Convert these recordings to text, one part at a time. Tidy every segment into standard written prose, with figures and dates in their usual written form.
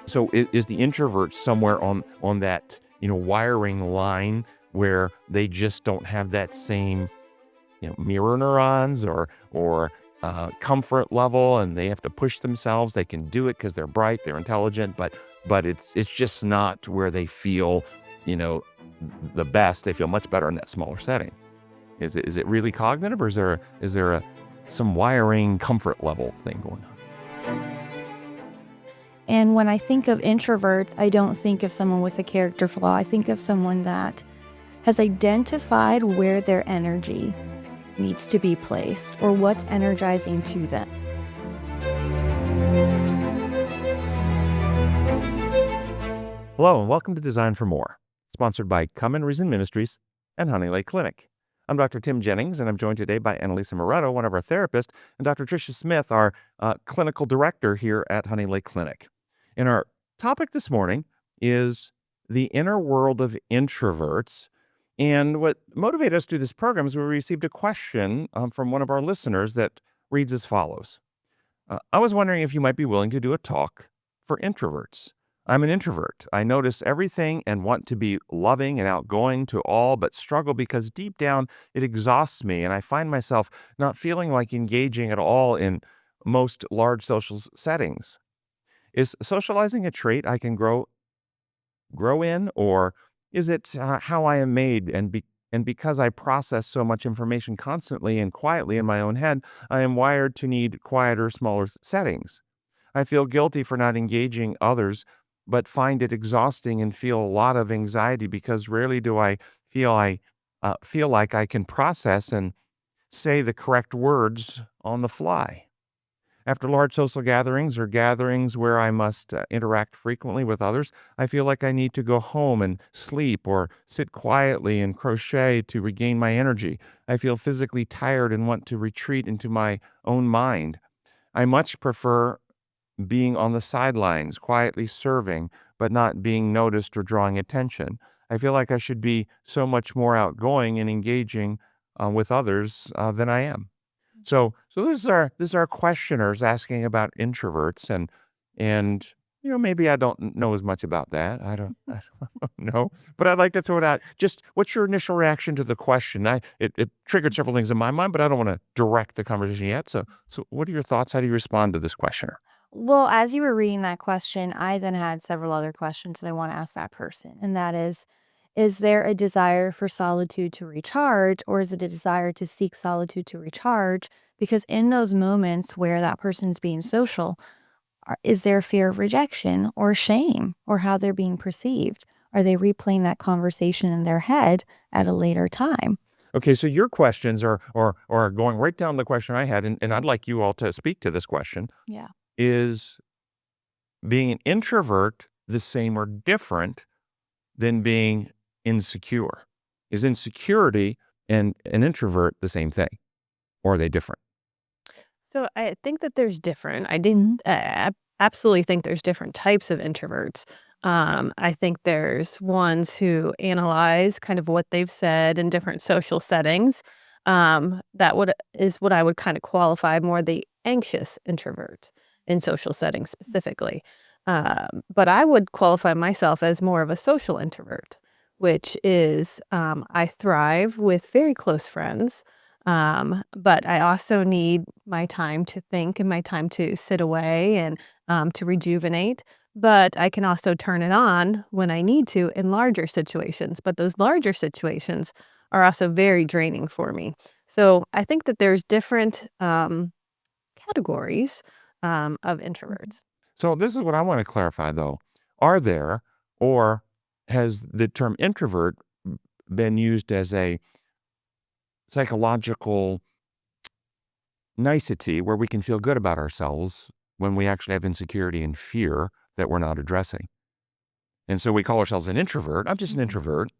So is the introvert somewhere on that, wiring line where they just don't have that same, mirror neurons or comfort level, and they have to push themselves. They can do it because they're bright, they're intelligent, but it's just not where they feel, you know, the best. They feel much better in that smaller setting. Is it really cognitive, or is there some wiring comfort level thing going on? And when I think of introverts, I don't think of someone with a character flaw. I think of someone that has identified where their energy needs to be placed or what's energizing to them. Hello, and welcome to Design for More, sponsored by Come and Reason Ministries and Honey Lake Clinic. I'm Dr. Tim Jennings, and I'm joined today by Annalisa Moretto, one of our therapists, and Dr. Tricia Smith, our clinical director here at Honey Lake Clinic. And our topic this morning is the inner world of introverts. And what motivated us to do this program is we received a question from one of our listeners that reads as follows. I was wondering if you might be willing to do a talk for introverts. I'm an introvert. I notice everything and want to be loving and outgoing to all, but struggle because deep down it exhausts me, and I find myself not feeling like engaging at all in most large social settings. Is socializing a trait I can grow in, or is it how I am made? And because I process so much information constantly and quietly in my own head, I am wired to need quieter, smaller settings. I feel guilty for not engaging others, but find it exhausting and feel a lot of anxiety because rarely do I feel like I can process and say the correct words on the fly. After large social gatherings or gatherings where I must interact frequently with others, I feel like I need to go home and sleep or sit quietly and crochet to regain my energy. I feel physically tired and want to retreat into my own mind. I much prefer being on the sidelines, quietly serving, but not being noticed or drawing attention. I feel like I should be so much more outgoing and engaging with others than I am. So this is our questioners asking about introverts, and maybe I don't know as much about that. I don't know, but I'd like to throw it out. Just what's your initial reaction to the question? It triggered several things in my mind, but I don't want to direct the conversation yet. So what are your thoughts? How do you respond to this questioner? Well, as you were reading that question, I then had several other questions that I want to ask that person. And that is there a desire for solitude to recharge, or is it a desire to seek solitude to recharge? Because in those moments where that person's being social, is there fear of rejection or shame or how they're being perceived? Are they replaying that conversation in their head at a later time? Okay, so your questions are going right down the question I had, and I'd like you all to speak to this question. Yeah. Is being an introvert the same or different than being insecure? Is insecurity and an introvert the same thing, or are they different? So I think that there's different. I didn't absolutely think there's different types of introverts. I think there's ones who analyze kind of what they've said in different social settings. That would is what I would kind of qualify more the anxious introvert in social settings specifically. But I would qualify myself as more of a social introvert, which is I thrive with very close friends. But I also need my time to think and my time to sit away and to rejuvenate. But I can also turn it on when I need to in larger situations. But those larger situations are also very draining for me. So I think that there's different categories of introverts. So this is what I want to clarify, though. Are there, or has the term introvert been used as a psychological nicety where we can feel good about ourselves when we actually have insecurity and fear that we're not addressing? And so we call ourselves an introvert. I'm just an introvert,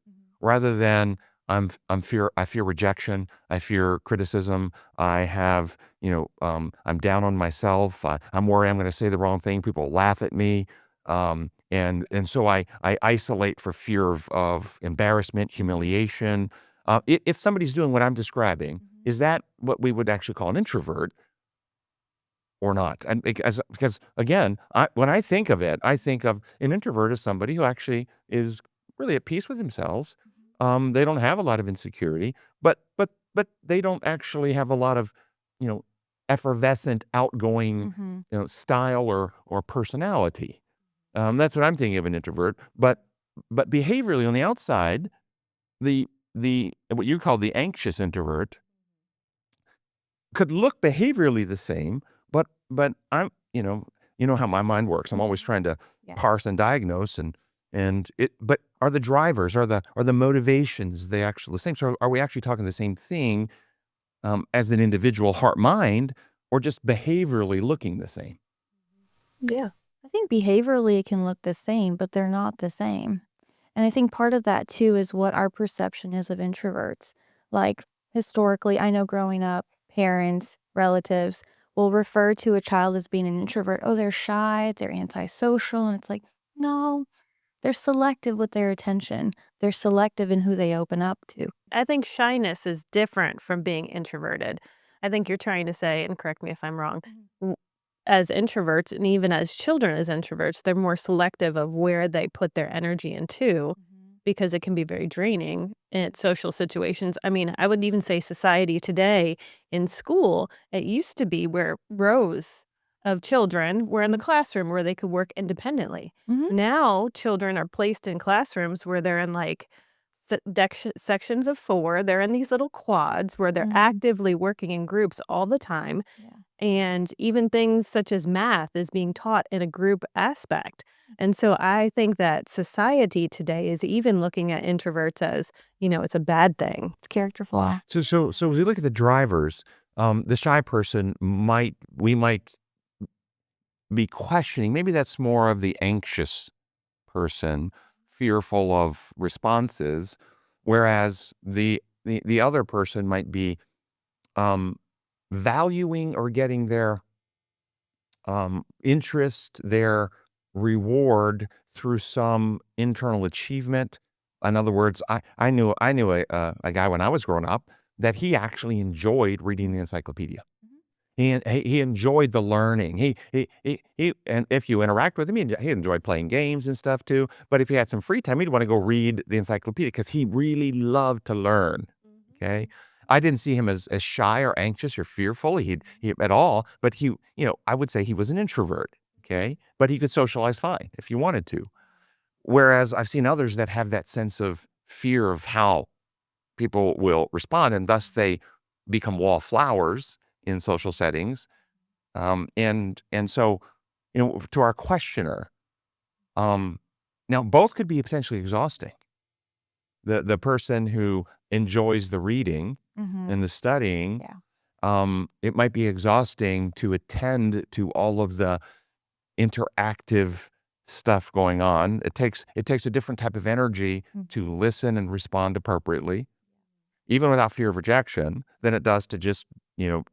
rather than I fear rejection. I fear criticism. I have, I'm down on myself. I'm worried I'm going to say the wrong thing. People laugh at me. And so I isolate for fear of embarrassment, humiliation. If somebody's doing what I'm describing, is that what we would actually call an introvert? or not. And because again, when I think of it, I think of an introvert as somebody who actually is really at peace with themselves. They don't have a lot of insecurity, but they don't actually have a lot of, you know, effervescent, outgoing, Mhm. style or personality. That's what I'm thinking of an introvert. But behaviorally on the outside, the what you call the anxious introvert could look behaviorally the same, but you know how my mind works. I'm always Yeah. trying to Yeah. parse and diagnose and it but are the drivers, are the motivations they actually the same? So are we actually talking the same thing as an individual heart mind or just behaviorally looking the same? Yeah. I think behaviorally it can look the same, but they're not the same. And I think part of that too is what our perception is of introverts. Like historically, I know growing up, parents, relatives will refer to a child as being an introvert. Oh, they're shy, they're antisocial. And it's like, no, they're selective with their attention. They're selective in who they open up to. I think shyness is different from being introverted. I think you're trying to say, and correct me if I'm wrong, Mhm. w- as introverts and even as children as introverts, they're more selective of where they put their energy into Mhm. because it can be very draining in social situations. I mean, I would even say society today in school, it used to be where rows of children were in the classroom where they could work independently. Mhm. Now, children are placed in classrooms where they're in like sections of 4. They're in these little quads where they're Mhm. actively working in groups all the time, Yeah. and even things such as math is being taught in a group aspect. And so I think that society today is even looking at introverts as, it's a bad thing. It's character flaw. So as we look at the drivers, the shy person we might be questioning, maybe that's more of the anxious person, fearful of responses, whereas the other person might be um, valuing or getting their interest, their reward through some internal achievement. In other words, I knew a guy when I was growing up that he actually enjoyed reading the encyclopedia. Mhm. He enjoyed the learning. He and if you interact with him, he enjoyed playing games and stuff too, but if he had some free time, he'd wanna go read the encyclopedia because he really loved to learn, Mhm. okay? I didn't see him as shy or anxious or fearful, he at all, but I would say he was an introvert, okay? But he could socialize fine if you wanted to. Whereas I've seen others that have that sense of fear of how people will respond, and thus they become wallflowers in social settings. And so, to our questioner, um, now both could be potentially exhausting. The person who enjoys the reading Mhm. and the studying, Yeah. it might be exhausting to attend to all of the interactive stuff going on. It takes a different type of energy Mhm. to listen and respond appropriately, even without fear of rejection, than it does to just,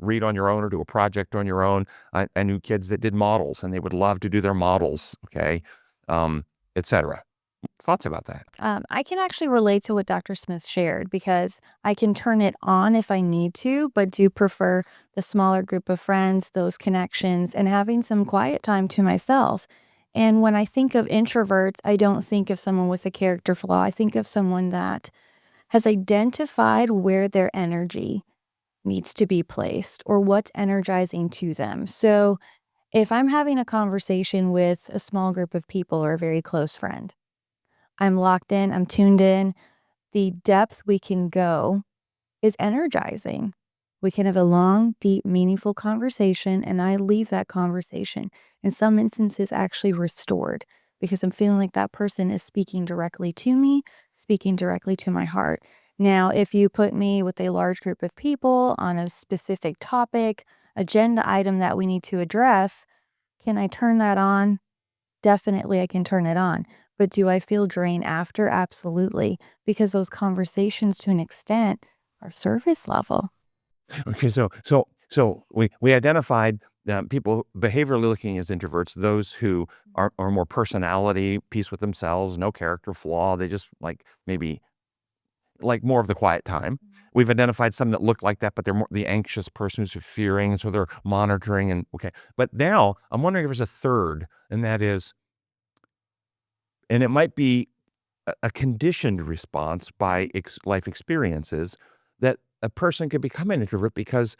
read on your own or do a project on your own. I knew kids that did models and they would love to do their models, okay, etc. Thoughts about that? I can actually relate to what Dr. Smith shared because I can turn it on if I need to, but do prefer the smaller group of friends, those connections, and having some quiet time to myself. And when I think of introverts, I don't think of someone with a character flaw. I think of someone that has identified where their energy needs to be placed or what's energizing to them. So if I'm having a conversation with a small group of people or a very close friend, I'm locked in, I'm tuned in. The depth we can go is energizing. We can have a long, deep, meaningful conversation, and I leave that conversation, in some instances, actually restored because I'm feeling like that person is speaking directly to me, speaking directly to my heart. Now, if you put me with a large group of people on a specific topic, agenda item that we need to address, can I turn that on? Definitely, I can turn it on. But do I feel drained after? Absolutely. Because those conversations, to an extent, are surface level. Okay, so we identified people behaviorally looking as introverts, those who are more personality, peace with themselves, no character flaw. They just like maybe like more of the quiet time. We've identified some that look like that, but they're more the anxious person who's fearing, and so they're monitoring and okay. But now I'm wondering if there's a third, and that is, and it might be a conditioned response by life experiences, that a person could become an introvert because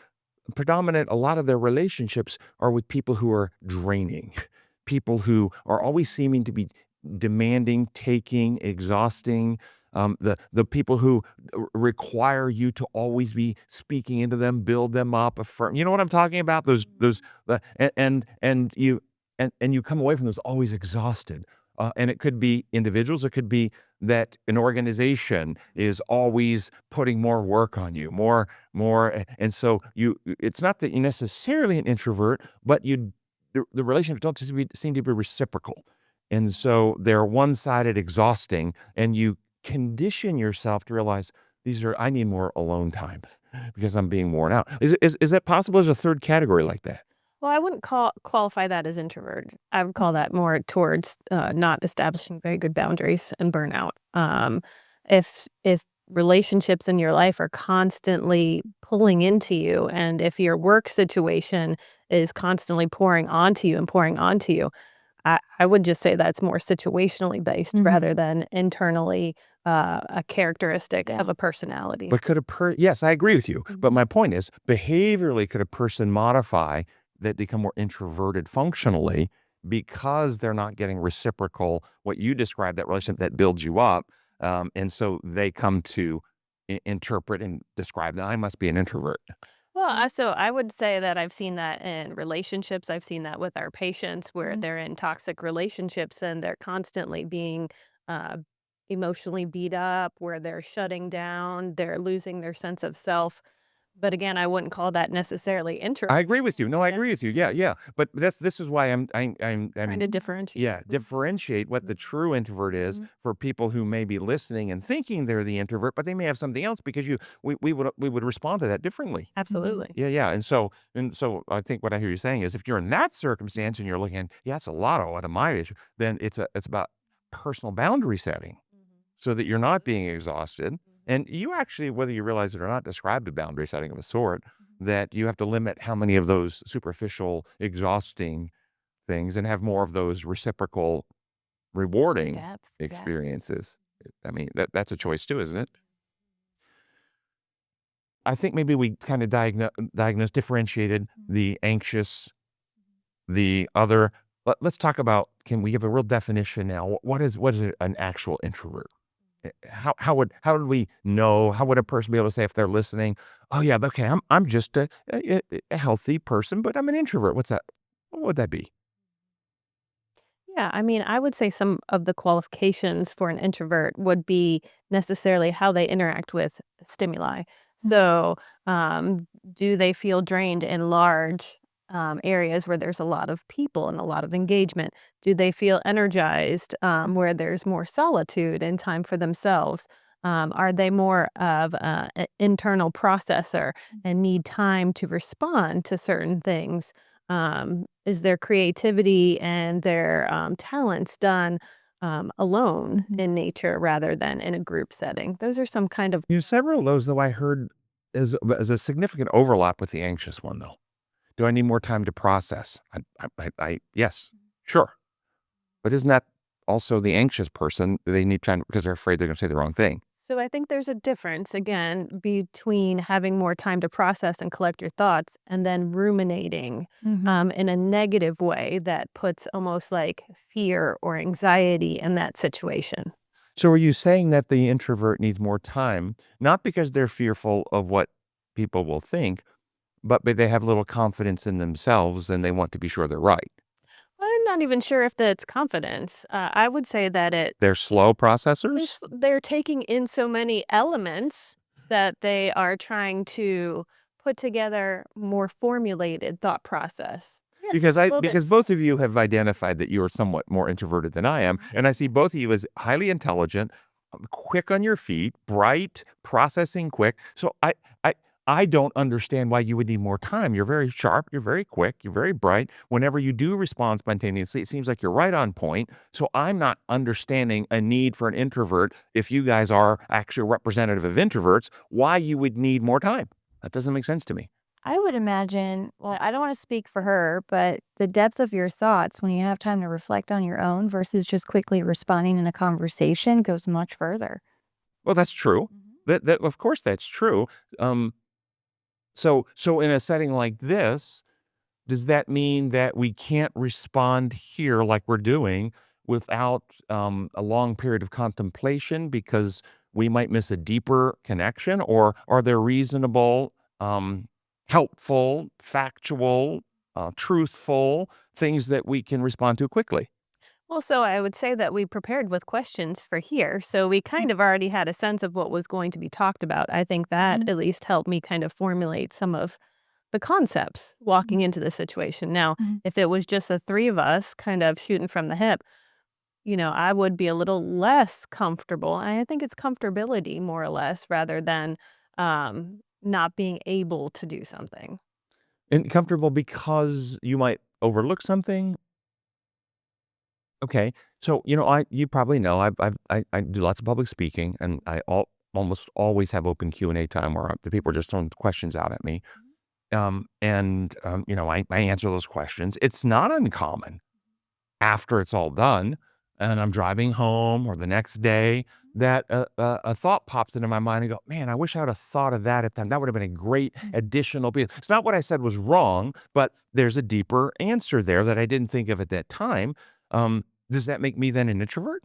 a lot of their relationships are with people who are draining, people who are always seeming to be demanding, taking, exhausting. The people who require you to always be speaking into them, build them up, affirm. You know what I'm talking about? And you come away from those always exhausted. And it could be individuals. It could be that an organization is always putting more work on you, more, and so it's not that you're necessarily an introvert, but the relationships don't seem to be reciprocal, and so they're one-sided, exhausting, and you condition yourself to realize I need more alone time because I'm being worn out. Is that possible as a third category like that? Well, I wouldn't qualify that as introvert. I would call that more towards not establishing very good boundaries and burnout. If relationships in your life are constantly pulling into you, and if your work situation is constantly pouring onto you and pouring onto you, I would just say that's more situationally based rather than internally a characteristic of a personality. But yes, I agree with you. But my point is, behaviorally, could a person modify that, become more introverted functionally because they're not getting reciprocal, what you described, that relationship that builds you up. And so they come to interpret and describe that I must be an introvert. Well, so I would say that I've seen that in relationships. I've seen that with our patients where they're in toxic relationships and they're constantly being uh, emotionally beat up, where they're shutting down, they're losing their sense of self. But again, I wouldn't call that necessarily I introvert. agree with you. No, I Yeah. agree with you. Yeah, yeah. But this is why Trying to differentiate. yeah, differentiate what the true introvert is for people who may be listening and thinking they're the introvert, but they may have something else because we would respond to that differently. Absolutely. Yeah, yeah. And so I think what I hear you saying is, if you're in that circumstance and you're looking, yeah, it's a lot of what am I issue, then it's about personal boundary setting so that you're not being exhausted. And you actually, whether you realize it or not, described a boundary setting of a sort, that you have to limit how many of those superficial, exhausting things and have more of those reciprocal, rewarding Depth. Yeah. experiences. I mean, that's a choice too, isn't it? I think maybe we kind of differentiated the anxious, the other. Let's talk about, can we give a real definition now? What is an actual introvert? How would we know? How would a person be able to say, if they're listening, oh yeah, okay, I'm just a healthy person, but I'm an introvert. What's that? What would that be? Yeah, I mean, I would say some of the qualifications for an introvert would be necessarily how they interact with stimuli. So, do they feel drained in large areas where there's a lot of people and a lot of engagement? Do they feel energized where there's more solitude and time for themselves? Are they more of an internal processor and need time to respond to certain things? Is their creativity and their talents done alone in nature rather than in a group setting? Those are some kind of. Several of those, though, I heard as a significant overlap with the anxious one, though. Do I need more time to process? Yes, sure. But isn't that also the anxious person? They need time because they're afraid they're going to say the wrong thing. So I think there's a difference, again, between having more time to process and collect your thoughts and then ruminating in a negative way that puts almost like fear or anxiety in that situation. So are you saying that the introvert needs more time, not because they're fearful of what people will think, but they have little confidence in themselves and they want to be sure they're right? I'm not even sure if that's confidence. I would say that They're slow processors? they're taking in so many elements that they are trying to put together more formulated thought process. Yeah, Because a little bit. both of you have identified that you are somewhat more introverted than I am, and I see both of you as highly intelligent, quick on your feet, bright, processing quick. So I don't understand why you would need more time. You're very sharp, you're very quick, you're very bright. Whenever you do respond spontaneously, it seems like you're right on point. So I'm not understanding a need for an introvert if you guys are actually representative of introverts, why you would need more time. That doesn't make sense to me. I would imagine, well, I don't want to speak for her, but the depth of your thoughts when you have time to reflect on your own versus just quickly responding in a conversation goes much further. Well, that's true. That of course that's true. Um, so in a setting like this, does that mean that we can't respond here like we're doing without a long period of contemplation because we might miss a deeper connection? Or are there reasonable, helpful, factual, truthful things that we can respond to quickly? Well, so I would say that we prepared with questions for here. So we kind of already had a sense of what was going to be talked about. I think that Mhm. at least helped me kind of formulate some of the concepts walking Mhm. into the situation. Now, Mhm. if it was just the three of us kind of shooting from the hip, I would be a little less comfortable. I think it's comfortability more or less rather than not being able to do something. And comfortable because you might overlook something. Okay. So, you probably know I do lots of public speaking, and almost always have open Q&A time where the people are just throwing questions out at me. I answer those questions. It's not uncommon after it's all done and I'm driving home or the next day that a thought pops into my mind and go, man, I wish I would have thought of that at the time. That would have been a great additional piece. It's not what I said was wrong, but there's a deeper answer there that I didn't think of at that time. Does that make me then an introvert?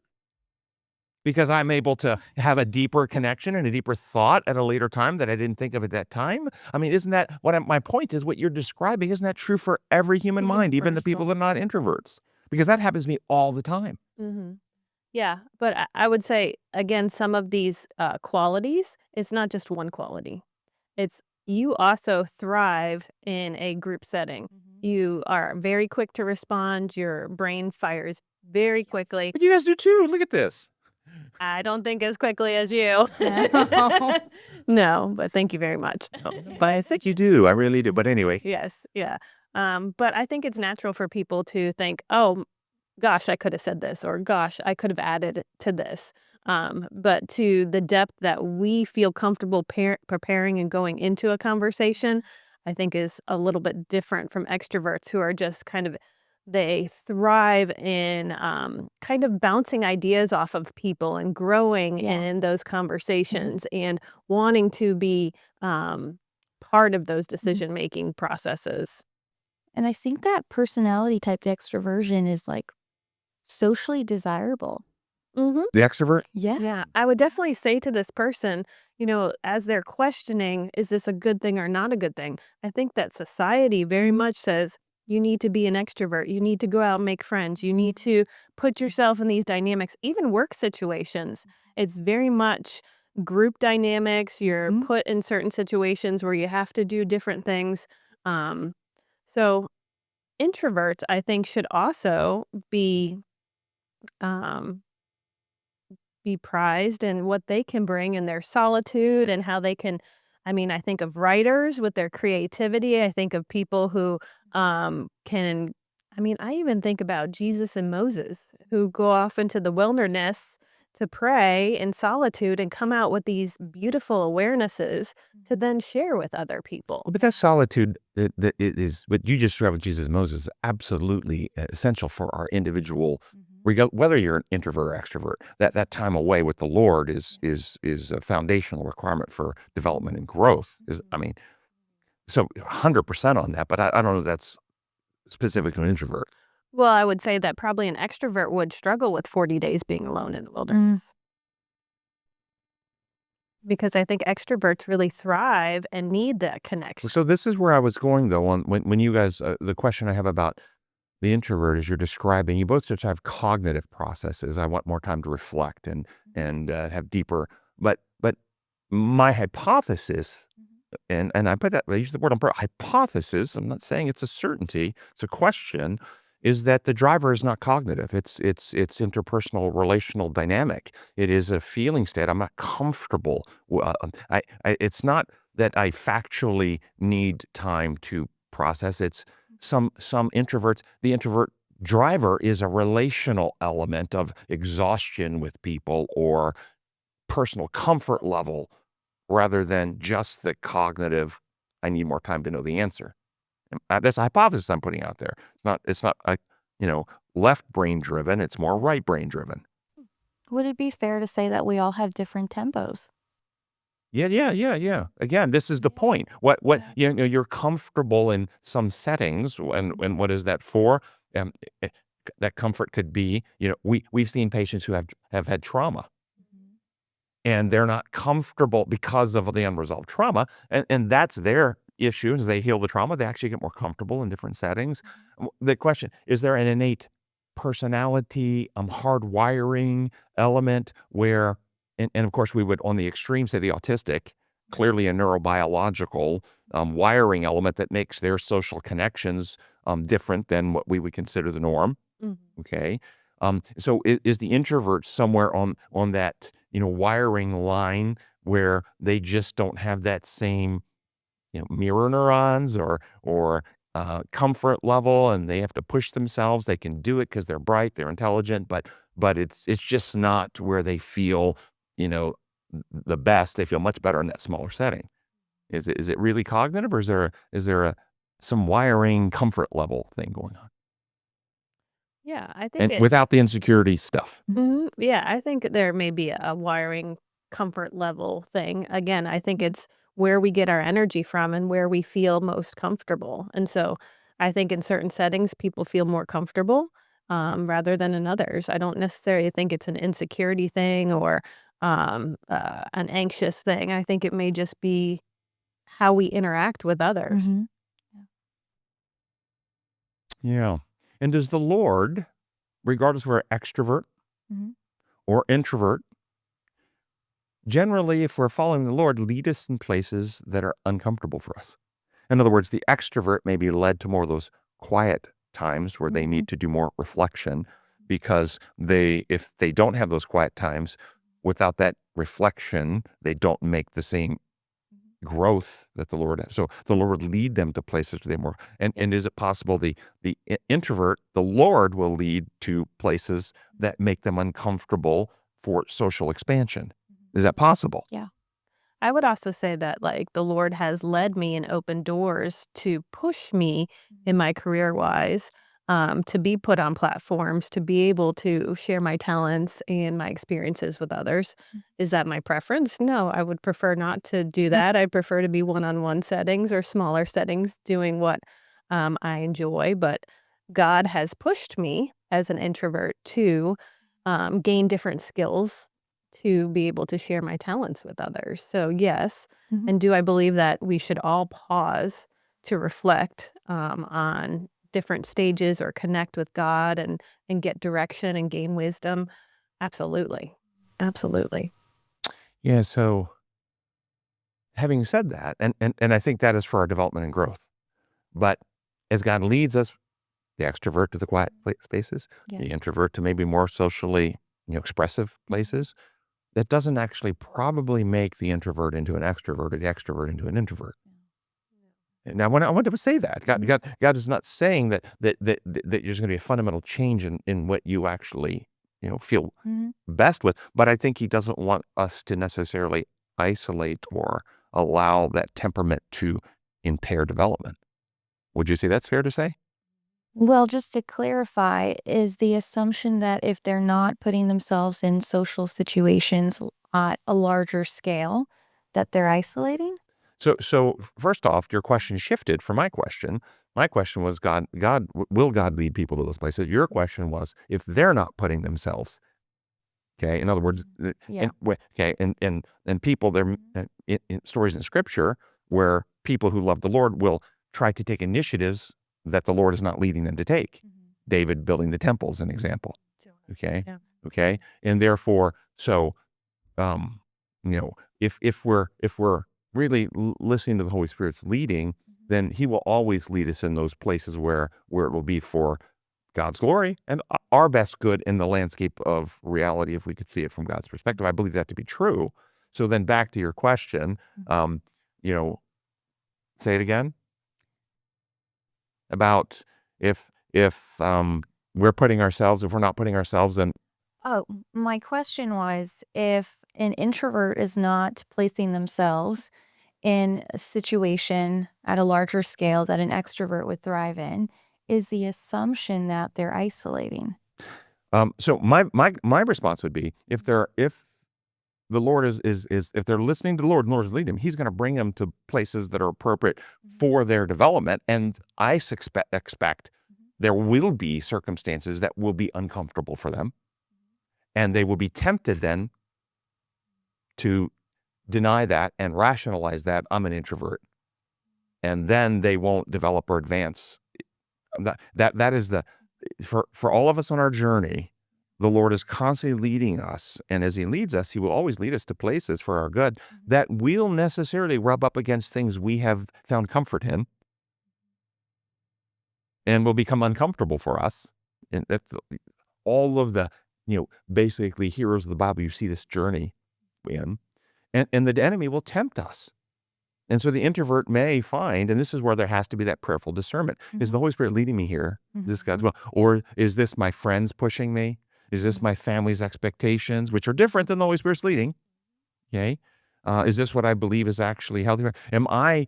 Because I'm able to have a deeper connection and a deeper thought at a later time that I didn't think of at that time? I mean, isn't that my point is what you're describing, isn't that true for every human mind, even the people Universal. that are not introverts? Because that happens to me all the time. Hmm. Yeah, but I would say again, some of these qualities, it's not just one quality. It's you also thrive in a group setting. Mhm. You are very quick to respond. Your brain fires very Yes. quickly. But you guys do too. Look at this. I don't think as quickly as you. No. No, but thank you very much. No, but I think you do. I really do. But anyway, Yes, yeah. But I think it's natural for people to think, oh, gosh, I could have said this, or gosh, I could have added to this. But to the depth that we feel comfortable preparing and going into a conversation, I think is a little bit different from extroverts who are just kind of, they thrive in kind of bouncing ideas off of people and growing Yeah. in those Mhm. conversations and wanting to be part of those Mhm. decision making processes. And I think that personality type extroversion is like socially desirable. Hmm. the extrovert, Yeah. Yeah, I would definitely say to this person, as they're questioning, is this a good thing or not a good thing? I think that society very Mhm. much says you need to be an extrovert. You need to go out and make friends. You need to put yourself in these dynamics, even work situations. It's very much group dynamics. You're Mhm. put in certain situations where you have to do different things. Um, so introverts, I think, should also um, be prized and what they can bring in their solitude and how they can. I mean, I think of writers with their creativity. I think of people who can. I mean, I even think about Jesus and Moses who go off into the wilderness to pray in solitude and come out with these beautiful awarenesses to then share with other people. but that solitude that is what you just described with Jesus and Moses is absolutely essential for our individual. Mhm. Whether you're an introvert or extrovert, that time away with the Lord is a foundational requirement for development and growth. I mean, so 100% on that. But I don't know if that's specific to an introvert. Well, I would say that probably an extrovert would struggle with 40 days being alone in the Mm. wilderness. Because I think extroverts really thrive and need that connection. So this is where I was going though. On when you guys, the question I have about the introvert is you're describing. You both just have cognitive processes. I want more time to reflect and have deeper. But my hypothesis, and I use the word on purpose, hypothesis. I'm not saying it's a certainty. It's a question. Is that the driver is not cognitive? It's interpersonal, relational dynamic. It is a feeling state. I'm not comfortable. It's not that I factually need time to process. It's some introverts. The introvert driver is a relational element of exhaustion with people or personal comfort level rather than just the cognitive, I need more time to know the answer. That's a hypothesis I'm putting out there. It's not left brain driven. It's more right brain driven. Would it be fair to say that we all have different tempos? Yeah. Again, this is the point. You're comfortable in some settings, and what is that for? Um, eh, that comfort could be, we've seen patients who have had trauma, and they're not comfortable because of the unresolved trauma, and that's their issue. As they heal the trauma, they actually get more comfortable in different settings. The question, is there an innate personality, hardwiring element where, and of course we would, on the extreme, say the autistic, clearly a neurobiological wiring element that makes their social connections different than what we would consider the norm. Okay. So is the introvert somewhere on that, wiring line where they just don't have that same, mirror neurons or comfort level, and they have to push themselves. They can do it because they're bright, they're intelligent, but it's just not where they feel, the best. They feel much better in that smaller setting. Is it really cognitive, or is there some wiring comfort level thing going on? Yeah, I think And without the insecurity stuff. Yeah, I think there may be a wiring comfort level thing. Again, I think it's where we get our energy from and where we feel most comfortable. And so I think in certain settings, people feel more comfortable rather than in others. I don't necessarily think it's an insecurity thing or an anxious thing. I think it may just be how we interact with others. Yeah. And does the Lord, regardless if we're extrovert or introvert, generally, if we're following the Lord, lead us in places that are uncomfortable for us? In other words, the extrovert may be led to more of those quiet times where they need to do more reflection, because if they don't have those quiet times, without that reflection, they don't make the same growth that the Lord has. So the Lord would lead them to places where they more. And is it possible the introvert, the Lord will lead to places that make them uncomfortable for social expansion? Is that possible? Yeah. I would also say that, like, the Lord has led me and opened doors to push me in my career-wise, to be put on platforms, to be able to share my talents and my experiences with others. Is that my preference? No, I would prefer not to do that. I'd prefer to be one-on-one settings or smaller settings doing what, I enjoy, but God has pushed me as an introvert to, gain different skills to be able to share my talents with others. So, yes. And do I believe that we should all pause to reflect on different stages or connect with God and get direction and gain wisdom? Absolutely. Absolutely. Yeah. So having said that, and I think that is for our development and growth, but as God leads us, the extrovert to the quiet spaces, Yeah. the introvert to maybe more socially, expressive places, that doesn't actually probably make the introvert into an extrovert or the extrovert into an introvert. And I want to say that God is not saying that there's going to be a fundamental change in what you actually feel best with, but I think He doesn't want us to necessarily isolate or allow that temperament to impair development. Would you say that's fair to say? Well, just to clarify, is the assumption that if they're not putting themselves in social situations at a larger scale, that they're isolating? So first off, your question shifted from my question. My question was, will God lead people to those places? Your question was, if they're not putting themselves, okay. In other words, Yeah. and people there, in stories in Scripture where people who love the Lord will try to take initiatives that the Lord is not leading them to take. David building the temple is an example. Okay, Yeah. okay, and therefore, so um, if we're really listening to the Holy Spirit's leading, then He will always lead us in those places where it will be for God's glory and our best good in the landscape of reality, if we could see it from God's perspective. I believe that to be true. So then back to your question, say it again about if we're not putting ourselves in. Oh, my question was if an introvert is not placing themselves in a situation at a larger scale that an extrovert would thrive in, is the assumption that they're isolating. So my response would be if the Lord is if they're listening to the Lord and the Lord is leading them, He's going to bring them to places that are appropriate for their development. And I expect there will be circumstances that will be uncomfortable for them, and they will be tempted then to deny that and rationalize that I'm an introvert, and then they won't develop or advance. That is for all of us on our journey. The Lord is constantly leading us, and as He leads us, He will always lead us to places for our good that will necessarily rub up against things we have found comfort in, and will become uncomfortable for us. And that's all of the basically heroes of the Bible. You see this journey in, and the enemy will tempt us. And so the introvert may find, and this is where there has to be that prayerful discernment. Is the Holy Spirit leading me here? This God's will? Or is this my friends pushing me? Is this my family's expectations, which are different than the Holy Spirit's leading? Okay. Is this what I believe is actually healthy? Am I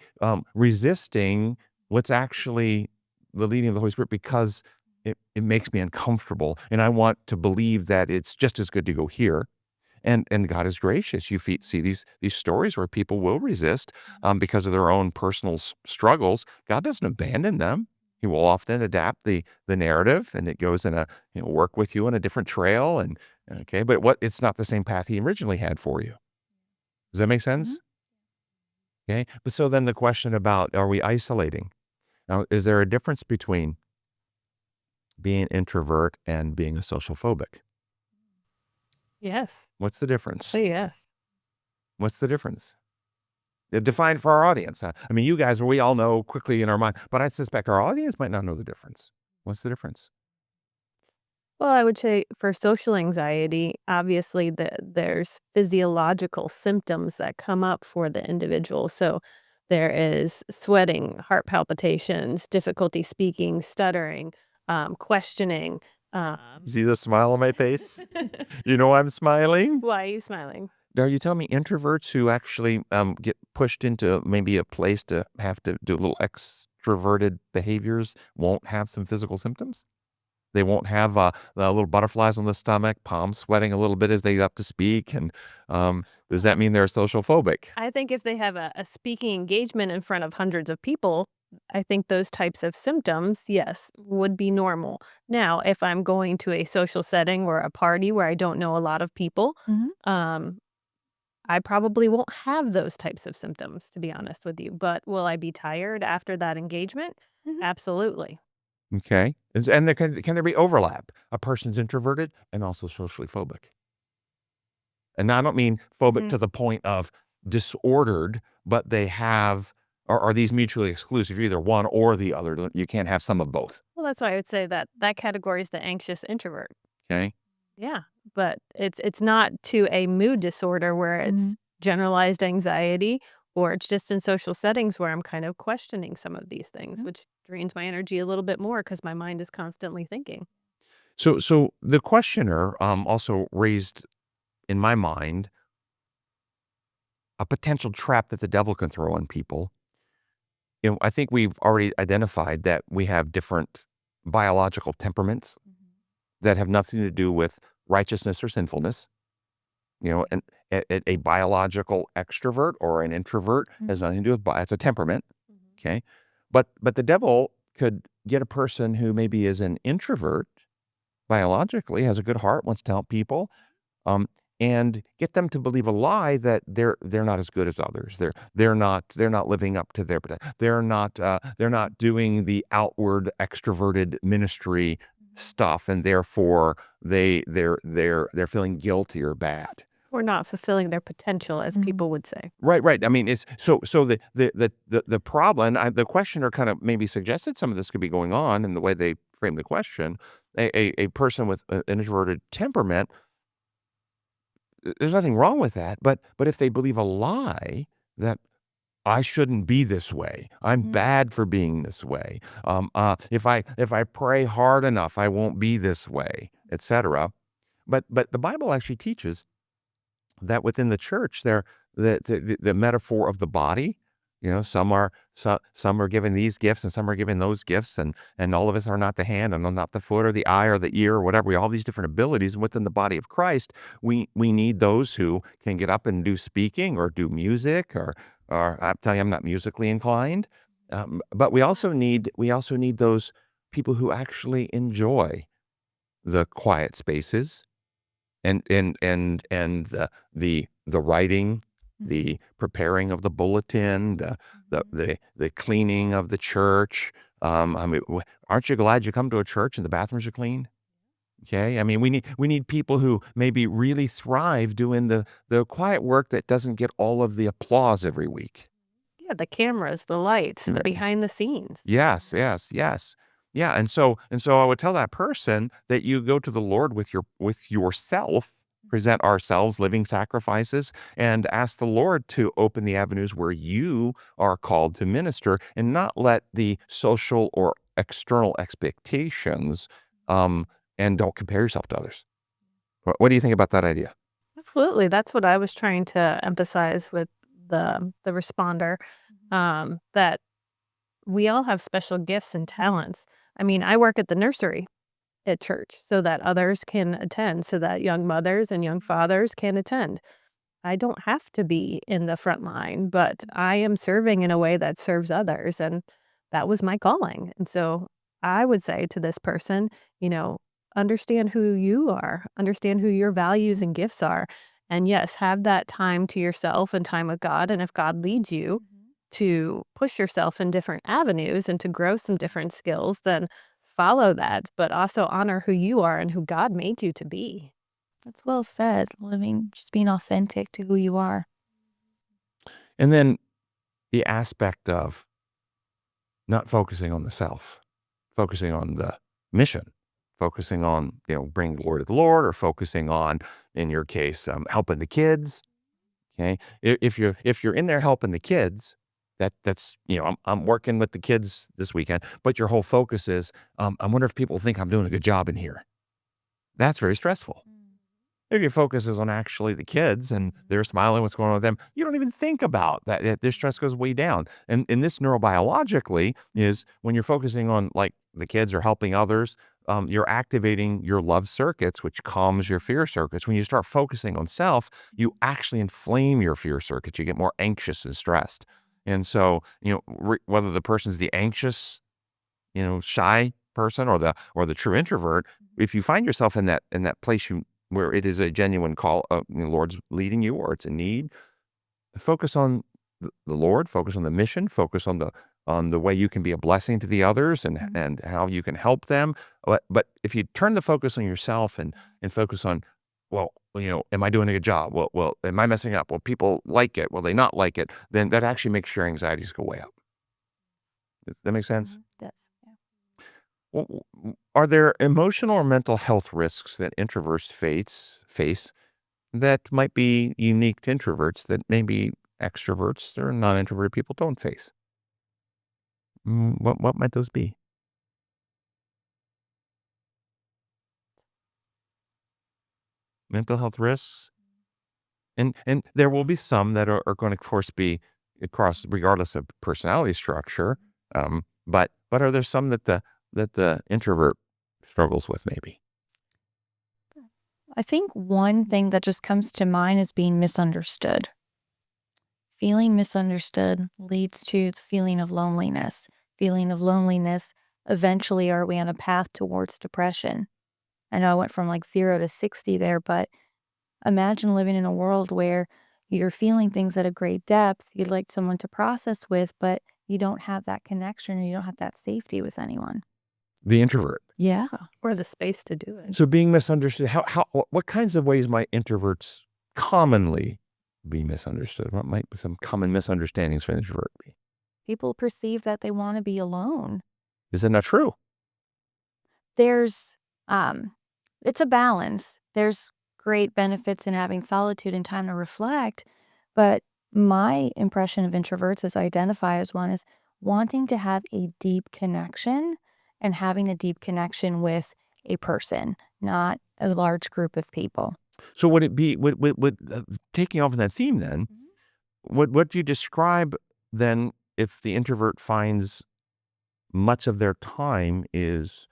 resisting what's actually the leading of the Holy Spirit because it makes me uncomfortable, and I want to believe that it's just as good to go here? And God is gracious. You see these stories where people will resist because of their own personal struggles. God doesn't abandon them. He will often adapt the narrative, and it goes in work with you on a different trail. And okay, but it's not the same path He originally had for you. Does that make sense? Okay, but so then the question about, are we isolating? Now, is there a difference between being an introvert and being a social phobic? Yes. What's the difference? Say yes. What's the difference? Define for our audience. I mean, you guys, we all know quickly in our mind, but I suspect our audience might not know the difference. What's the difference? Well, I would say for social anxiety, obviously there's physiological symptoms that come up for the individual. So there is sweating, heart palpitations, difficulty speaking, stuttering, questioning. See the smile on my face? You know I'm smiling? Why are you smiling? Are you telling me introverts who actually get pushed into maybe a place to have to do little extroverted behaviors won't have some physical symptoms? They won't have the little butterflies on the stomach, palms sweating a little bit as they get up to speak. And does that mean they're social phobic? I think if they have a speaking engagement in front of hundreds of people, I think those types of symptoms, yes, would be normal. Now, if I'm going to a social setting or a party where I don't know a lot of people, I probably won't have those types of symptoms, to be honest with you. But will I be tired after that engagement? Absolutely. Okay. And there can there be overlap? A person's introverted and also socially phobic. And I don't mean phobic to the point of disordered, but they have, are these mutually exclusive? You're either one or the other. You can't have some of both. Well, that's why I would say that category is the anxious introvert. Okay. Yeah, but it's not to a mood disorder where it's generalized anxiety, or it's just in social settings where I'm kind of questioning some of these things, which drains my energy a little bit more because my mind is constantly thinking. So the questioner also raised in my mind a potential trap that the devil can throw on people. I think we've already identified that we have different biological temperaments that have nothing to do with righteousness or sinfulness. And a biological extrovert or an introvert has nothing to do with, it's a temperament. Okay. But the devil could get a person who maybe is an introvert biologically, has a good heart, wants to help people, and get them to believe a lie that they're not as good as others. They're not living up to their potential. They're not doing the outward extroverted ministry stuff, and therefore they're feeling guilty or bad. Or not fulfilling their potential, as people would say. Right. I mean, it's so the problem. The questioner kind of maybe suggested some of this could be going on in the way they frame the question. A person with an introverted temperament, there's nothing wrong with that. But if they believe a lie that I shouldn't be this way. I'm Mhm. bad for being this way. If I pray hard enough, I won't be this way, etc. But the Bible actually teaches that within the church, the metaphor of the body, some are given these gifts and some are given those gifts, and all of us are not the hand and not the foot or the eye or the ear or whatever. We all have these different abilities, and within the body of Christ, we need those who can get up and do speaking or do music or I'm telling you, I'm not musically inclined, but we also need those people who actually enjoy the quiet spaces and the writing, the preparing of the bulletin, the cleaning of the church. I mean, aren't you glad you come to a church and the bathrooms are clean? Okay, I mean, we need people who maybe really thrive doing the quiet work that doesn't get all of the applause every week. Yeah, the cameras, the lights, the behind the scenes. Yes, yes, yes. Yeah, and so I would tell that person that you go to the Lord with yourself, present ourselves living sacrifices, and ask the Lord to open the avenues where you are called to minister and not let the social or external expectations and don't compare yourself to others. What do you think about that idea? Absolutely, that's what I was trying to emphasize with the responder, that we all have special gifts and talents. I mean, I work at the nursery at church so that others can attend, so that young mothers and young fathers can attend. I don't have to be in the front line, but I am serving in a way that serves others, and that was my calling. And so I would say to this person, you know, understand who you are, understand who your values and gifts are. And yes, have that time to yourself and time with God. And if God leads you to push yourself in different avenues and to grow some different skills, then follow that, but also honor who you are and who God made you to be. That's well said. Just being authentic to who you are. And then the aspect of not focusing on the self, focusing on the mission, focusing on, bringing glory to the Lord, or focusing on, in your case, helping the kids. Okay. If you're in there helping the kids, that's, I'm working with the kids this weekend, but your whole focus is, I wonder if people think I'm doing a good job in here. That's very stressful. If your focus is on actually the kids and they're smiling, what's going on with them, you don't even think about that. Their stress goes way down. And this neurobiologically is when you're focusing on like the kids or helping others, you're activating your love circuits, which calms your fear circuits. When you start focusing on self, you actually inflame your fear circuits. You get more anxious and stressed. And so, whether the person's the anxious, shy person or the true introvert, if you find yourself in that place where it is a genuine call, the Lord's leading you or it's a need, focus on the Lord, focus on the mission, focus on the way you can be a blessing to the others and how you can help them. But if you turn the focus on yourself and focus on, well, am I doing a good job? Well, am I messing up? Will people like it? Will they not like it? Then that actually makes your anxieties go way up. Does that make sense? Does. Yeah. Are there emotional or mental health risks that introverts face that might be unique to introverts that maybe extroverts or non-introverted people don't face? What might those be? Mental health risks, and there will be some that are going to, of course, be across regardless of personality structure. But are there some that the introvert struggles with maybe? I think one thing that just comes to mind is being misunderstood. Feeling misunderstood leads to the feeling of loneliness. Feeling of loneliness, eventually, are we on a path towards depression? I know I went from like 0 to 60 there, but imagine living in a world where you're feeling things at a great depth you'd like someone to process with, but you don't have that connection or you don't have that safety with anyone. The introvert. Yeah. Or the space to do it. So being misunderstood, what kinds of ways might introverts commonly be misunderstood? What might some common misunderstandings for an introvert be? People perceive that they want to be alone. Is that not true? There's, um, it's a balance. There's great benefits in having solitude and time to reflect, but My impression of introverts, as I identify as one, is wanting to have a deep connection and having a deep connection with a person, not a large group of people. So would it be taking off on that theme then? What do you describe then if the introvert finds much of their time is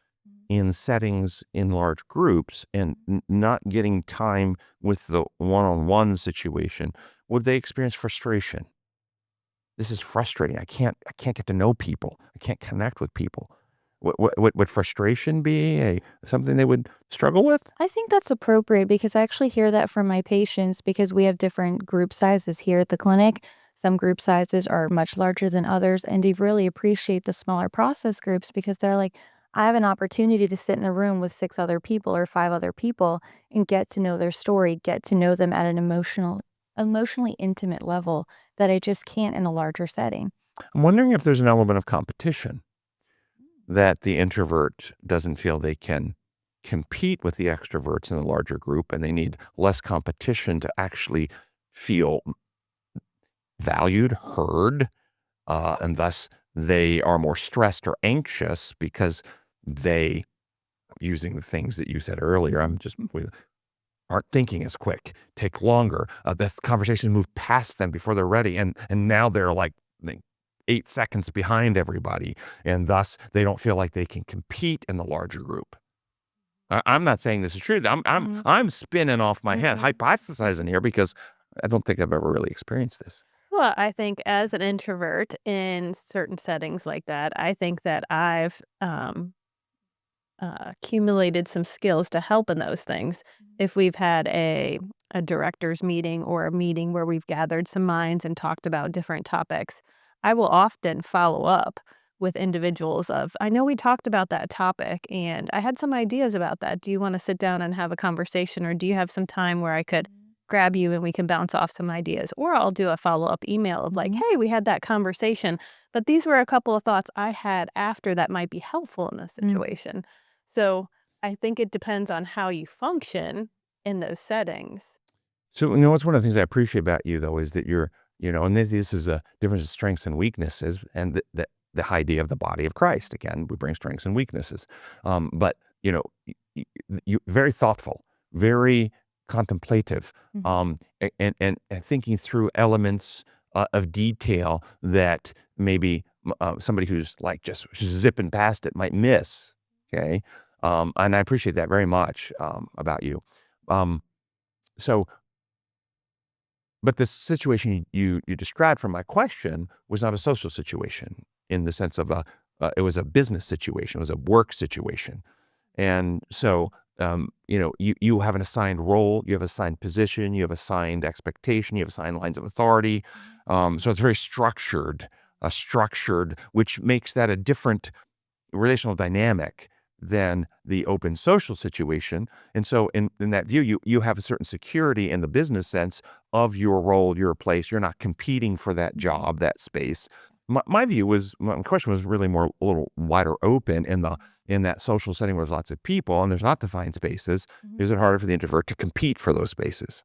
in settings in large groups and not getting time with the one-on-one situation? Would they experience frustration? This is frustrating. I can't get to know people. I can't connect with people. Would frustration be something they would struggle with? I think that's appropriate because I actually hear that from my patients because we have different group sizes here at the clinic. Some group sizes are much larger than others, and they really appreciate the smaller process groups because they're like, I have an opportunity to sit in a room with 6 other people or 5 other people and get to know their story, get to know them at an emotionally intimate level that I just can't in a larger setting. I'm wondering if there's an element of competition that the introvert doesn't feel they can compete with the extroverts in the larger group, and they need less competition to actually feel valued, heard, and thus they are more stressed or anxious because they, using the things that you said earlier, we aren't thinking as quick, take longer. This conversation moved past them before they're ready, and now they're like 8 seconds behind everybody, and thus they don't feel like they can compete in the larger group. I'm not saying this is true. I'm spinning off my head, hypothesizing here because I don't think I've ever really experienced this. Well, I think as an introvert in certain settings like that, I think that I've accumulated some skills to help in those things. If we've had a director's meeting or a meeting where we've gathered some minds and talked about different topics, I will often follow up with individuals of, I know we talked about that topic and I had some ideas about that. Do you want to sit down and have a conversation, or do you have some time where I could grab you and we can bounce off some ideas? Or I'll do a follow-up email of like, hey, we had that conversation, but these were a couple of thoughts I had after that might be helpful in this situation. So I think it depends on how you function in those settings. So, what's one of the things I appreciate about you, though, is that and this is a difference of strengths and weaknesses, and the idea of the body of Christ. Again, we bring strengths and weaknesses. But, you very thoughtful, very contemplative, and thinking through elements of detail that maybe somebody who's like just zipping past it might miss. Okay. And I appreciate that very much about you. So, but this situation you described from my question was not a social situation in the sense of it was a business situation, it was a work situation. And so, you have an assigned role, you have assigned position, you have assigned expectation, you have assigned lines of authority. So it's very structured, which makes that a different relational dynamic than the open social situation. And so in that view, you have a certain security in the business sense of your role, your place. You're not competing for that job, that space. My view was, my question was really more a little wider open in that social setting where there's lots of people and there's not defined spaces. Is it harder for the introvert to compete for those spaces?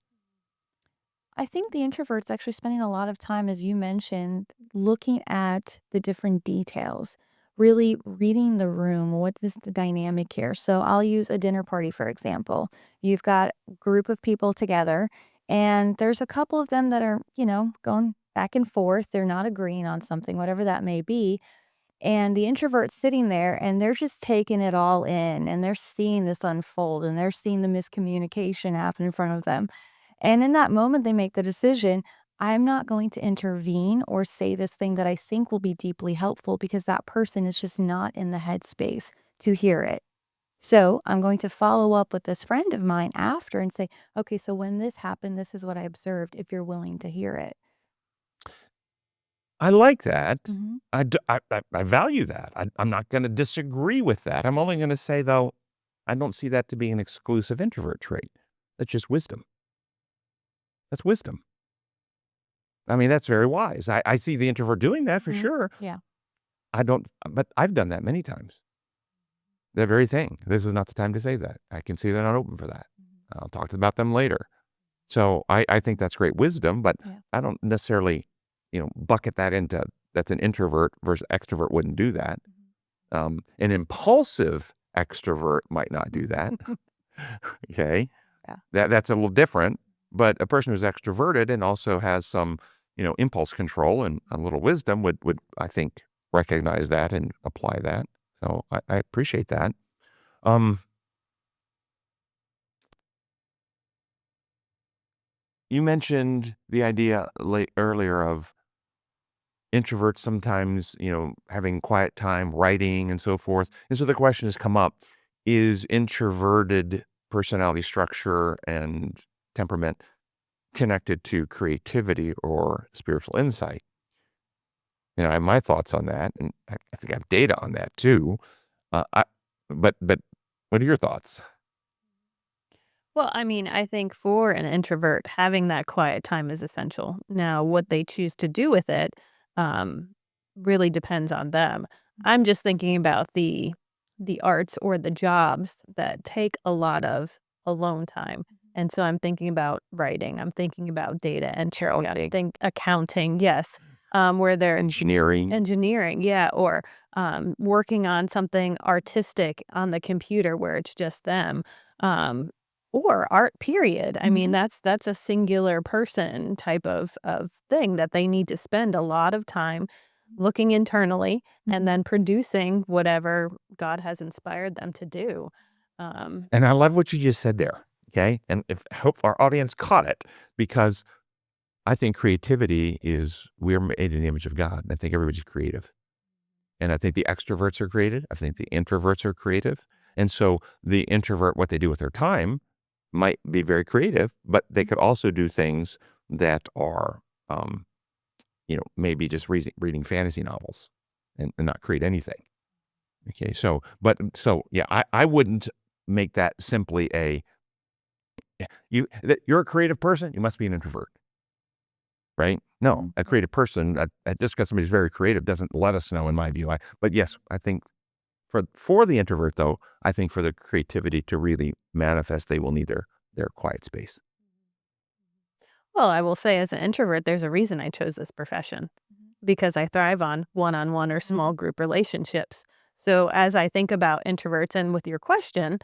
I think the introvert's actually spending a lot of time, as you mentioned, looking at the different details, really reading the room. What is the dynamic here? So I'll use a dinner party, for example. You've got a group of people together, and there's a couple of them that are, going back and forth. They're not agreeing on something, whatever that may be. And the introvert's sitting there and they're just taking it all in and they're seeing this unfold and they're seeing the miscommunication happen in front of them. And in that moment, they make the decision, I'm not going to intervene or say this thing that I think will be deeply helpful because that person is just not in the headspace to hear it. So I'm going to follow up with this friend of mine after and say, okay, so when this happened, this is what I observed, if you're willing to hear it. I like that. Mhm. I value that. I'm not going to disagree with that. I'm only going to say, though, I don't see that to be an exclusive introvert trait. That's just wisdom. That's wisdom. I mean, that's very wise. I see the introvert doing that for Mhm. sure. Yeah. I don't, but I've done that many times. That very thing. This is not the time to say that. I can see they're not open for that. I'll talk about them later. So I think that's great wisdom, but Yeah. I don't necessarily, bucket that into that's an introvert versus extrovert wouldn't do that. An impulsive extrovert might not do that. Okay. Yeah. That's a little different, but a person who's extroverted and also has some, impulse control and a little wisdom would I think recognize that and apply that. So I appreciate that. Um, you mentioned the idea earlier of introverts sometimes, having quiet time, writing and so forth. And so the question has come up, is introverted personality structure and temperament connected to creativity or spiritual insight? I have my thoughts on that, and I think I have data on that too. I, but what are your thoughts? Well, I mean, I think for an introvert, having that quiet time is essential. Now, what they choose to do with it um, really depends on them. I'm just thinking about the arts or the jobs that take a lot of alone time. And so I'm thinking about writing. I'm thinking about data entry. I think accounting, yes, where they're engineering, yeah, or working on something artistic on the computer where it's just them. Um, or art, period. I mean, that's a singular person type of thing that they need to spend a lot of time looking internally and then producing whatever God has inspired them to do. Um, And I love what you just said there. Okay, and I hope our audience caught it, because I think creativity is we're made in the image of God. And I think everybody's creative. And I think the extroverts are creative. I think the introverts are creative. And so the introvert, what they do with their time might be very creative, but they could also do things that are, maybe just reading fantasy novels and not create anything. Okay. So yeah, I wouldn't make that simply that you're a creative person, you must be an introvert. Right? No, a creative person, just because somebody's very creative doesn't let us know, in my view. But yes, I think for the introvert, though, I think for the creativity to really manifest, they will need their quiet space. well, I will say as an introvert, there's a reason I chose this profession because I thrive on one-on-one or small group relationships. So as I think about introverts and with your question,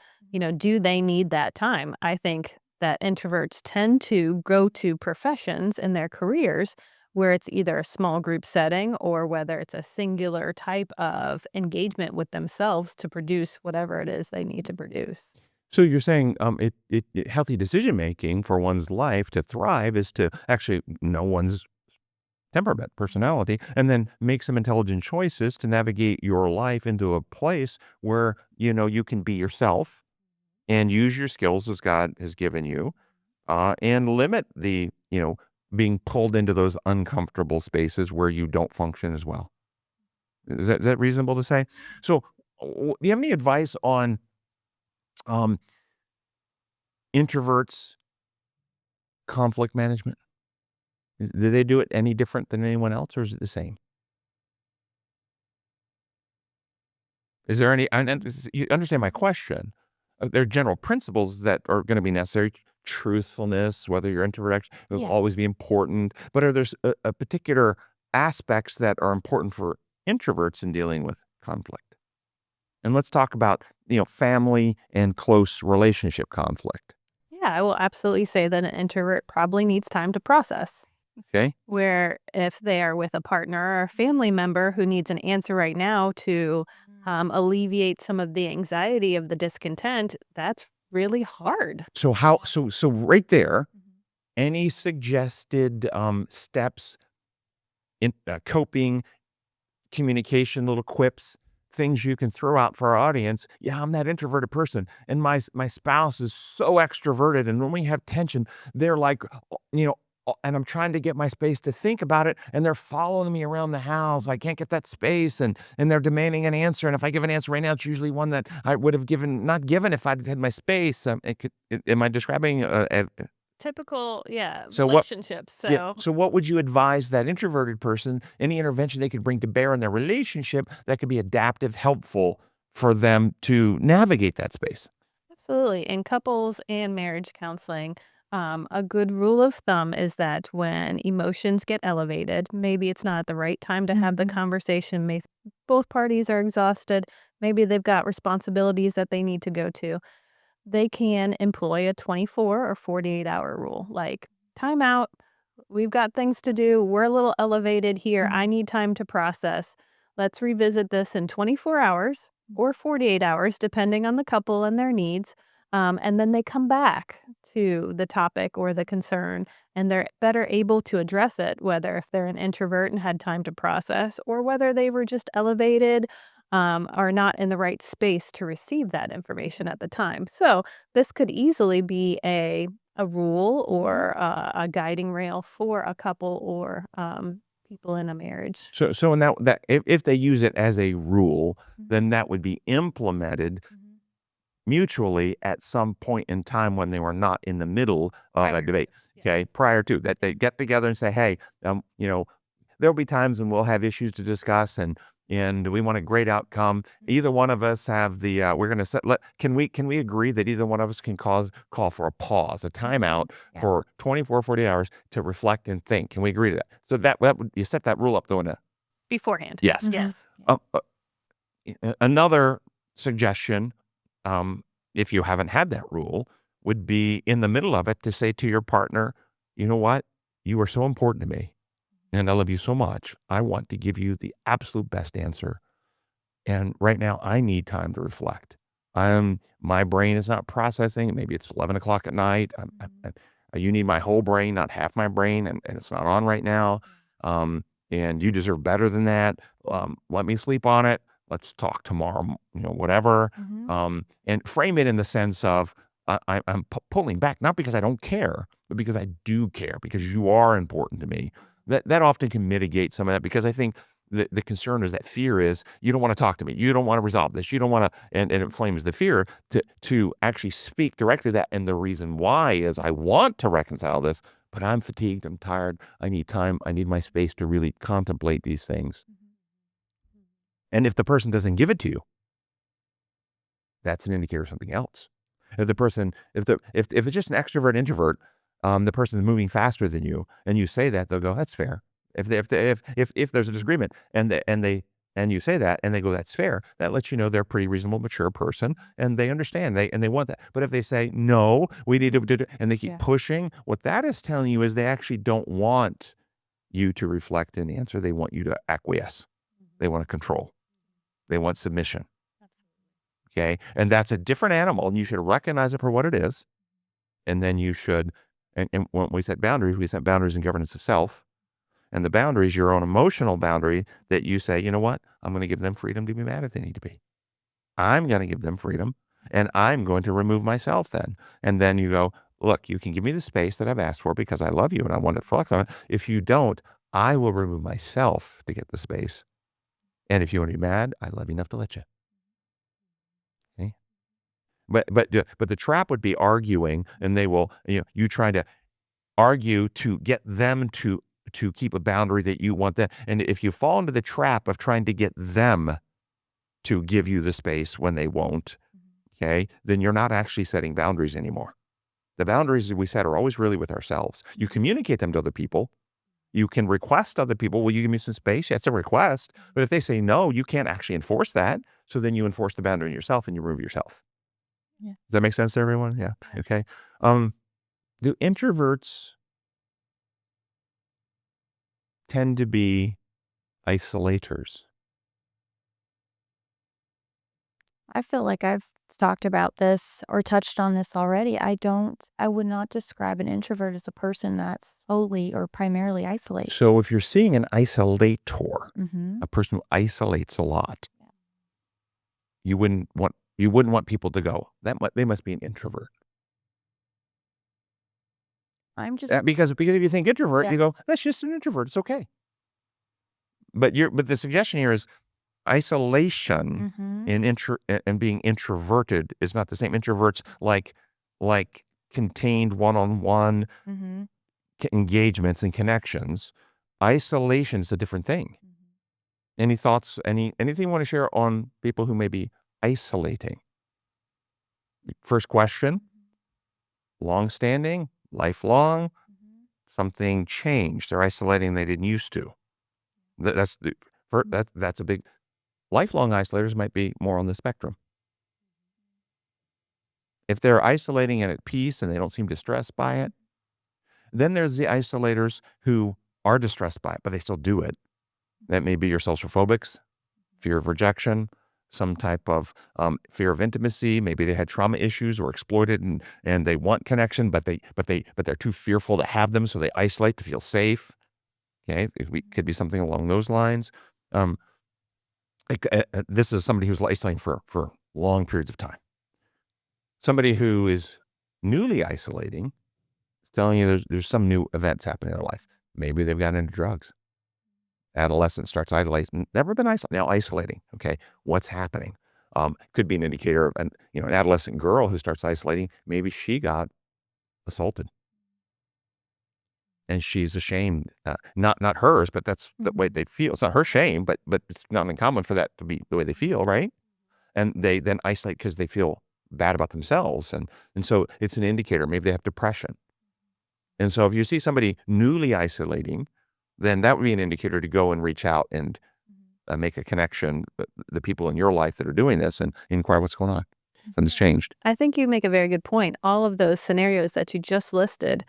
do they need that time? I think that introverts tend to go to professions in their careers where it's either a small group setting or whether it's a singular type of engagement with themselves to produce whatever it is they need to produce. So you're saying healthy decision making for one's life to thrive is to actually know one's temperament, personality, and then make some intelligent choices to navigate your life into a place where you can be yourself and use your skills as God has given you, and limit the being pulled into those uncomfortable spaces where you don't function as well. Is that reasonable to say? So, do you have any advice on um, introverts conflict management? Do they do it any different than anyone else, or is it the same? Is there any? You understand my question? There are general principles that are going to be necessary. Truthfulness, whether you're introvert, will Yeah. always be important. But are there a particular aspects that are important for introverts in dealing with conflict? And let's talk about family and close relationship conflict. Yeah, I will absolutely say that an introvert probably needs time to process. Okay. Where if they are with a partner or a family member who needs an answer right now to alleviate some of the anxiety of the discontent, that's really hard. So so right there, any suggested steps in coping, communication, little quips, things you can throw out for our audience? Yeah, I'm that introverted person, and my spouse is so extroverted, and when we have tension, they're like, and I'm trying to get my space to think about it, and they're following me around the house. I can't get that space, and they're demanding an answer. And if I give an answer right now, it's usually one that I would have not given if I'd had my space. Am I describing Typical, yeah, so what? relationships. Yeah. So So what would you advise that introverted person, any intervention they could bring to bear in their relationship that could be adaptive, helpful for them to navigate that space? absolutely. In couples and marriage counseling, A good rule of thumb is that when emotions get elevated, maybe it's not the right time to have the conversation. Both parties are exhausted. Maybe they've got responsibilities that they need to go to. They can employ a 24 or 48-hour rule, like time out. We've got things to do. We're a little elevated here. I need time to process. Let's revisit this in 24 hours or 48 hours, depending on the couple and their needs. And then they come back to the topic or the concern, and they're better able to address it, whether if they're an introvert and had time to process, or whether they were just elevated, are not in the right space to receive that information at the time. So this could easily be a rule or a guiding rail for a couple or people in a marriage. So in that if they use it as a rule, then that would be implemented mutually at some point in time when they were not in the middle of a debate. Okay, prior to that, they get together and say, "Hey, there'll be times when we'll have issues to discuss, and we want a great outcome. Either one of us have the we're going to set. Can we agree that either one of us can call for a pause, a timeout for 24, 48 hours to reflect and think? Can we agree to that? So that would you set that rule up though in a Beforehand. yes. Yes. Another suggestion, if you haven't had that rule, would be in the middle of it to say to your partner, you know what? You are so important to me and I love you so much. I want to give you the absolute best answer. And right now I need time to reflect. My brain is not processing. Maybe it's 11 o'clock at night. You need my whole brain, not half my brain, and it's not on right now. And you deserve better than that. Let me sleep on it. Let's talk tomorrow, whatever. And frame it in the sense of I'm pulling back, not because I don't care, but because I do care, because you are important to me. That often can mitigate some of that, because I think the concern is that fear is you don't want to talk to me. You don't want to resolve this. You don't want to, and it inflames the fear to actually speak directly to that. And the reason why is I want to reconcile this, but I'm fatigued. I'm tired. I need time. I need my space to really contemplate these things. And if the person doesn't give it to you, that's an indicator of something else. If it's just an extrovert introvert, the person's moving faster than you, and you say that, they'll go, "That's fair." If there's a disagreement and you say that and they go, "That's fair," that lets you know they're a pretty reasonable, mature person and they understand they want that. But if they say, "No, we need to do," and they keep pushing, what that is telling you is they actually don't want you to reflect and answer. They want you to acquiesce. They want to control. They want submission. Okay. And that's a different animal, and you should recognize it for what it is. And then you should, and when we set boundaries in governance of self. And the boundary is your own emotional boundary that you say, you know what? I'm going to give them freedom to be mad if they need to be. I'm going to give them freedom, and I'm going to remove myself then. And then you go, look, you can give me the space that I've asked for because I love you and I want to reflect on it. If you don't, I will remove myself to get the space. And if you want to be mad, I love you enough to let you. Okay? But the trap would be arguing, and they will, you try to argue to get them to keep a boundary that you want them. And if you fall into the trap of trying to get them to give you the space when they won't, okay, then you're not actually setting boundaries anymore. The boundaries that we set are always really with ourselves. You communicate them to other people. You can request other people, will you give me some space? That's a request. But if they say no, you can't actually enforce that. So then you enforce the boundary on yourself and you remove yourself. Yeah. Does that make sense to everyone? Yeah. Okay. Do introverts tend to be isolators? I feel like I've talked about this or touched on this already. I would not describe an introvert as a person that's solely or primarily isolated. So if you're seeing an isolator, Mm-hmm. a person who isolates a lot, you wouldn't want people to go, they must be an introvert. I'm just, Because if you think introvert, yeah. you go, that's just an introvert. It's okay. But the suggestion here is isolation Mm-hmm. and being introverted is not the same. Introverts like contained one-on-one Mm-hmm. engagements and connections. Isolation is a different thing. Any thoughts? Anything you want to share on people who may be isolating? First question: long-standing, lifelong, something changed. They're isolating they didn't used to. That's a big. Lifelong isolators might be more on the spectrum. If they're isolating and at peace and they don't seem distressed by it, then there's the isolators who are distressed by it, but they still do it. That may be your social phobics, fear of rejection, some type of fear of intimacy. Maybe they had trauma issues or exploited and they want connection, but they're too fearful to have them, so they isolate to feel safe. Okay, it could be something along those lines. This is somebody who's isolating for long periods of time. Somebody who is newly isolating, telling you there's some new events happening in their life. Maybe they've gotten into drugs. Adolescent starts isolating. Never been isolated. Now isolating. Okay, what's happening? Could be an indicator of an adolescent girl who starts isolating. Maybe she got assaulted, and she's ashamed. Not hers, but that's the way they feel. It's not her shame, but it's not uncommon for that to be the way they feel, right? And they then isolate because they feel bad about themselves, and so it's an indicator. Maybe they have depression. And so if you see somebody newly isolating, then that would be an indicator to go and reach out and make a connection with the people in your life that are doing this and inquire what's going on. Something's changed. I think you make a very good point. All of those scenarios that you just listed,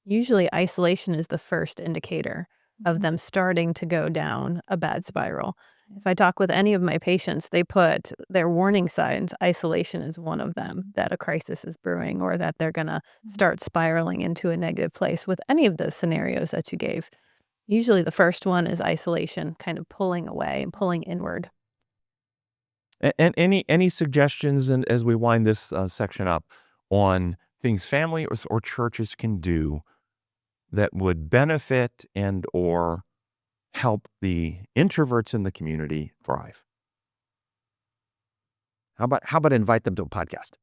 usually isolation is the first indicator of them starting to go down a bad spiral. If I talk with any of my patients, they put their warning signs. Isolation is one of them, that a crisis is brewing or that they're going to start spiraling into a negative place with any of those scenarios that you gave. Usually the first one is isolation, kind of pulling away and pulling inward. And any suggestions, and as we wind this section up, on things family or churches can do that would benefit and or help the introverts in the community thrive? How about invite them to a podcast?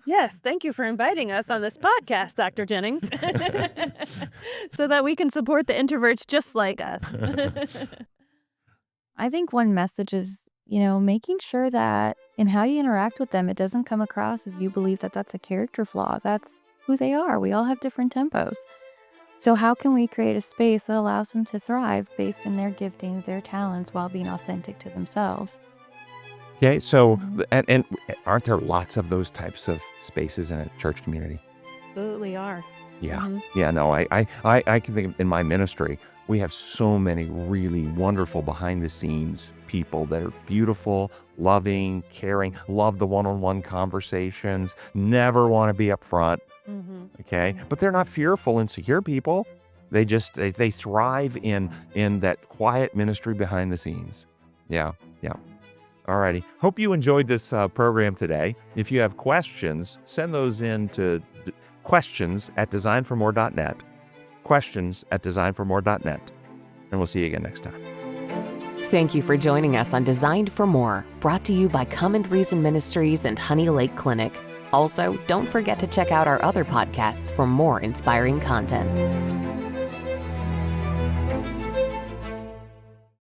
Yes, thank you for inviting us on this podcast, Dr. Jennings, so that we can support the introverts just like us. I think one message is, making sure that in how you interact with them, it doesn't come across as you believe that that's a character flaw. That's who they are. We all have different tempos. So how can we create a space that allows them to thrive based in their gifting, their talents, while being authentic to themselves? Okay, so and aren't there lots of those types of spaces in a church community? Absolutely are. Yeah, yeah. No, I can think in my ministry, we have so many really wonderful behind the scenes people that are beautiful, loving, caring, love the one-on-one conversations, never want to be up front. Okay, but they're not fearful, insecure people. They just they thrive in that quiet ministry behind the scenes. Yeah. Alrighty. Hope you enjoyed this program today. If you have questions, send those in to questions@designformore.net. Questions@designformore.net. And we'll see you again next time. Thank you for joining us on Designed for More, brought to you by Come and Reason Ministries and Honey Lake Clinic. Also, don't forget to check out our other podcasts for more inspiring content.